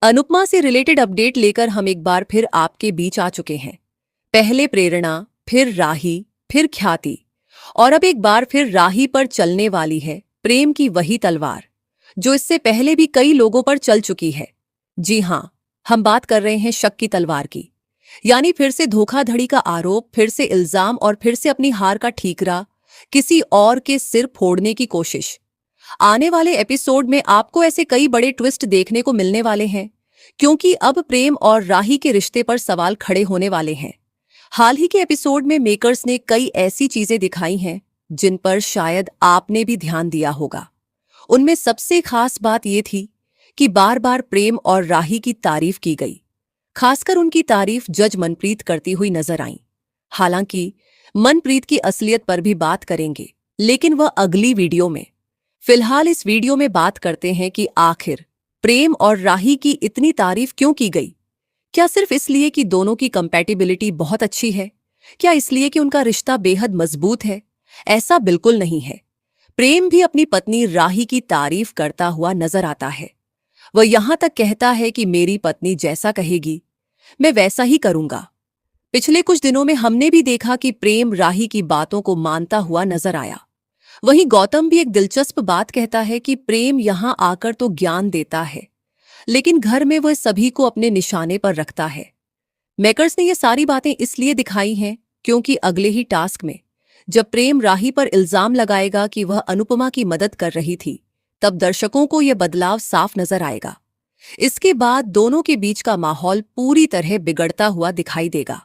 अनुपमा से related update लेकर हम एक बार फिर आपके बीच आ चुके हैं। पहले प्रेरणा, फिर राही, फिर ख्याति और अब एक बार फिर राही पर चलने वाली है प्रेम की वही तलवार जो इससे पहले भी कई लोगों पर चल चुकी है। जी हां, हम बात कर रहे हैं शक की तलवार की। यानी फिर से धोखाधड़ी का आरोप, फिर से इल्जाम और फिर से अपनी हार का ठीकरा, किसी और के सिर फोड़ने की कोशिश। आने वाले एपिसोड में आपको ऐसे कई बड़े ट्विस्ट देखने को मिलने वाले हैं, क्योंकि अब प्रेम और राही के रिश्ते पर सवाल खड़े होने वाले हैं। हाल ही के एपिसोड में मेकर्स ने कई ऐसी चीजें दिखाई हैं जिन पर शायद आपने भी ध्यान दिया होगा। उनमें सबसे खास बात यह थी कि बार बार प्रेम और राही की तारीफ की गई। खासकर उनकी तारीफ जज मनप्रीत करती हुई नजर आई। हालांकि मनप्रीत की असलियत पर भी बात करेंगे, लेकिन वह अगली वीडियो में। फिलहाल इस वीडियो में बात करते हैं कि आखिर प्रेम और राही की इतनी तारीफ क्यों की गई। क्या सिर्फ इसलिए कि दोनों की कंपैटिबिलिटी बहुत अच्छी है? क्या इसलिए कि उनका रिश्ता बेहद मजबूत है? ऐसा बिल्कुल नहीं है। प्रेम भी अपनी पत्नी राही की तारीफ करता हुआ नजर आता है। वह यहां तक कहता है कि मेरी पत्नी जैसा कहेगी मैं वैसा ही करूंगा। पिछले कुछ दिनों में हमने भी देखा कि प्रेम राही की बातों को मानता हुआ नजर आया। वहीं गौतम भी एक दिलचस्प बात कहता है कि प्रेम यहां आकर तो ज्ञान देता है, लेकिन घर में वह सभी को अपने निशाने पर रखता है। मेकर्स ने ये सारी बातें इसलिए दिखाई हैं क्योंकि अगले ही टास्क में जब प्रेम राही पर इल्जाम लगाएगा कि वह अनुपमा की मदद कर रही थी, तब दर्शकों को यह बदलाव साफ नजर आएगा। इसके बाद दोनों के बीच का माहौल पूरी तरह बिगड़ता हुआ दिखाई देगा।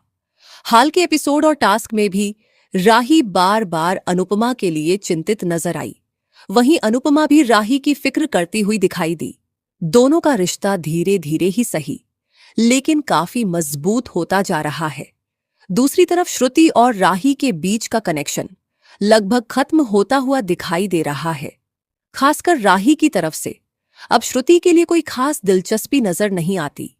हाल के एपिसोड और टास्क में भी राही बार बार अनुपमा के लिए चिंतित नजर आई। वहीं अनुपमा भी राही की फिक्र करती हुई दिखाई दी। दोनों का रिश्ता धीरे धीरे ही सही, लेकिन काफी मजबूत होता जा रहा है। दूसरी तरफ श्रुति और राही के बीच का कनेक्शन लगभग खत्म होता हुआ दिखाई दे रहा है। खासकर राही की तरफ से अब श्रुति के लिए कोई खास दिलचस्पी नजर नहीं आती।